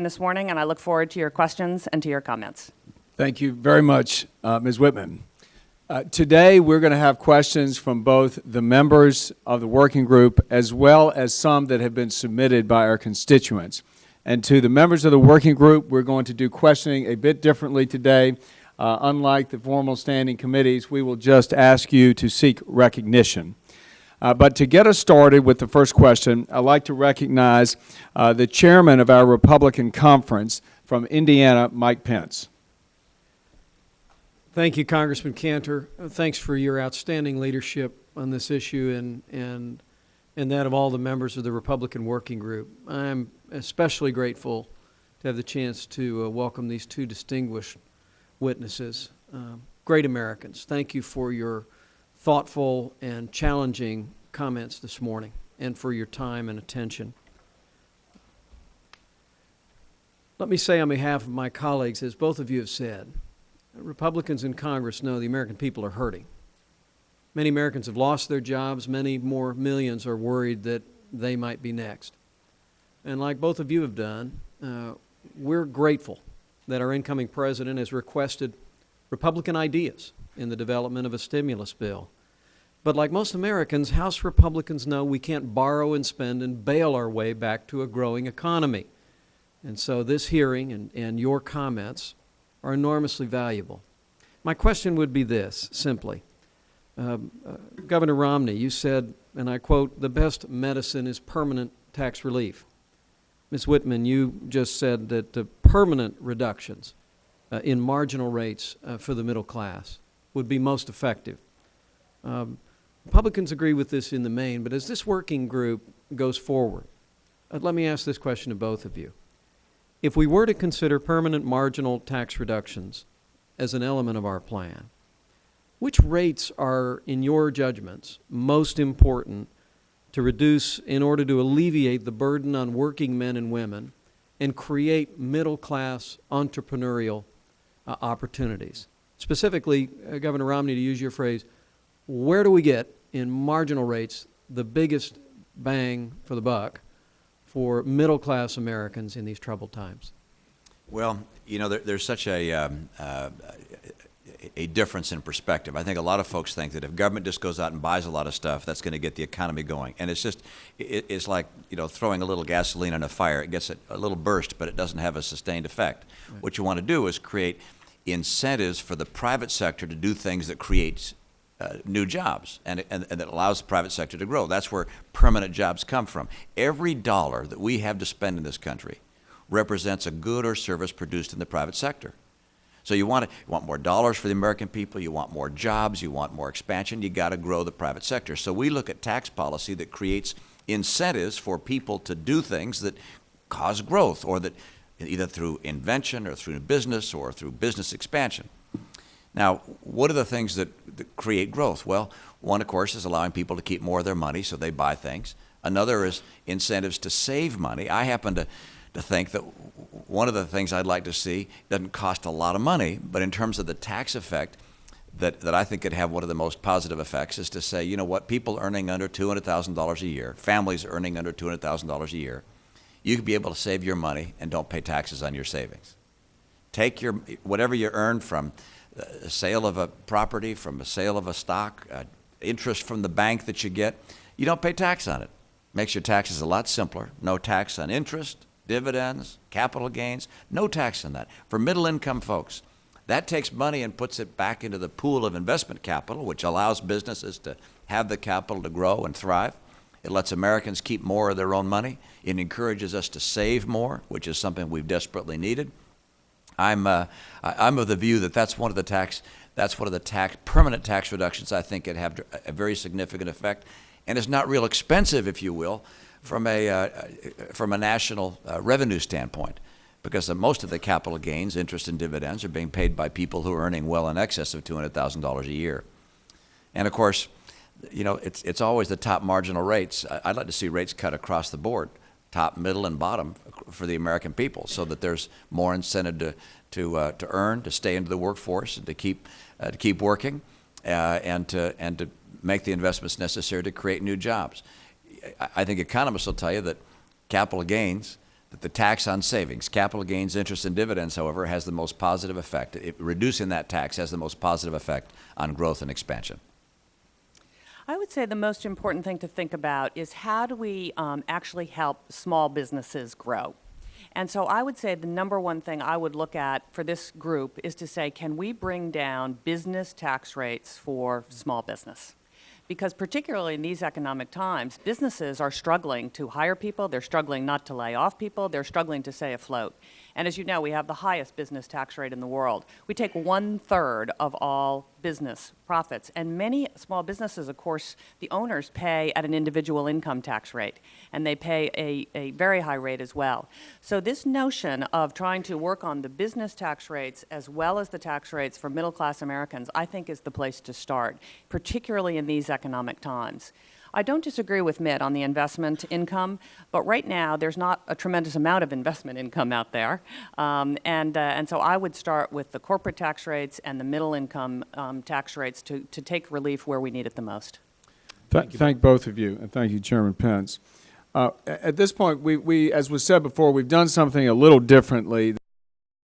this morning, and I look forward to your questions and to your comments. Thank you very much, Ms. Whitman. Today, we're going to have questions from both the members of the working group as well as some that have been submitted by our constituents. And to the members of the working group, we're going to do questioning a bit differently today. Unlike the formal standing committees, we will just ask you to seek recognition. But to get us started with the first question, I'd like to recognize the chairman of our Republican conference from Indiana, Mike Pence. Thank you, Congressman Cantor. Thanks for your outstanding leadership on this issue and that of all the members of the Republican Working Group. I'm especially grateful to have the chance to welcome these two distinguished witnesses, great Americans. Thank you for your thoughtful and challenging comments this morning and for your time and attention. Let me say on behalf of my colleagues, as both of you have said, Republicans in Congress know the American people are hurting. Many Americans have lost their jobs. Many more millions are worried that they might be next. And like both of you have done, we're grateful that our incoming president has requested Republican ideas in the development of a stimulus bill. But like most Americans, House Republicans know we can't borrow and spend and bail our way back to a growing economy. And so this hearing and your comments are enormously valuable. My question would be this, simply. Governor Romney, you said, and I quote, "The best medicine is permanent tax relief." Ms. Whitman, you just said that the permanent reductions in marginal rates for the middle class would be most effective. Republicans agree with this in the main, but as this working group goes forward, let me ask this question to both of you. If we were to consider permanent marginal tax reductions as an element of our plan, which rates are, in your judgments, most important to reduce in order to alleviate the burden on working men and women and create middle-class entrepreneurial opportunities? Specifically, Governor Romney, to use your phrase, where do we get in marginal rates the biggest bang for the buck for middle-class Americans in these troubled times? Well, you know, there's such a difference in perspective. I think a lot of folks think that if government just goes out and buys a lot of stuff, that's going to get the economy going. And it's like, you know, throwing a little gasoline on a fire. It gets a little burst, but it doesn't have a sustained effect. Right. What you want to do is create incentives for the private sector to do things that creates new jobs and that allows the private sector to grow. That's where permanent jobs come from. Every dollar that we have to spend in this country represents a good or service produced in the private sector. So you want more dollars for the American people, you want more jobs, you want more expansion, you got to grow the private sector. So we look at tax policy that creates incentives for people to do things that cause growth, or that either through invention or through business or through business expansion. Now, what are the things that create growth? Well, one, of course, is allowing people to keep more of their money so they buy things. Another is incentives to save money. I happen to think that one of the things I'd like to see doesn't cost a lot of money, but in terms of the tax effect, that I think could have one of the most positive effects is to say, you know what, people earning under $200,000 a year, families earning under $200,000 a year, you could be able to save your money and don't pay taxes on your savings. Take whatever you earn from a sale of a property, from a sale of a stock, interest from the bank that you get, you don't pay tax on it. Makes your taxes a lot simpler. No tax on interest, dividends, capital gains, no tax on that. For middle income folks, that takes money and puts it back into the pool of investment capital, which allows businesses to have the capital to grow and thrive. It lets Americans keep more of their own money. It encourages us to save more, which is something we've desperately needed. I'm of the view that that's one of the permanent tax reductions I think could have a very significant effect, and it's not real expensive, if you will, from a national revenue standpoint, because most of the capital gains, interest and dividends, are being paid by people who are earning well in excess of $200,000 a year. And of course, you know, it's always the top marginal rates. I'd like to see rates cut across the board, top, middle, and bottom for the American people, so that there's more incentive to earn, to stay into the workforce, and to keep working, and to make the investments necessary to create new jobs. I think economists will tell you that capital gains The tax on savings, capital gains, interest, and dividends, however, has the most positive effect. Reducing that tax has the most positive effect on growth and expansion. I would say the most important thing to think about is how do we actually help small businesses grow? And so I would say the number one thing I would look at for this group is to say, can we bring down business tax rates for small business? Because particularly in these economic times, businesses are struggling to hire people, they're struggling not to lay off people, they're struggling to stay afloat. And as you know, we have the highest business tax rate in the world. We take 1/3 of all business profits. And many small businesses, of course, the owners pay at an individual income tax rate, and they pay a very high rate as well. So this notion of trying to work on the business tax rates as well as the tax rates for middle-class Americans, I think is the place to start, particularly in these economic times. I don't disagree with Mitt on the investment income, but right now there's not a tremendous amount of investment income out there. And so I would start with the corporate tax rates and the middle income tax rates to take relief where we need it the most. Thank both of you, and thank you, Chairman Pence. At this point, we, as was said before, we've done something a little differently.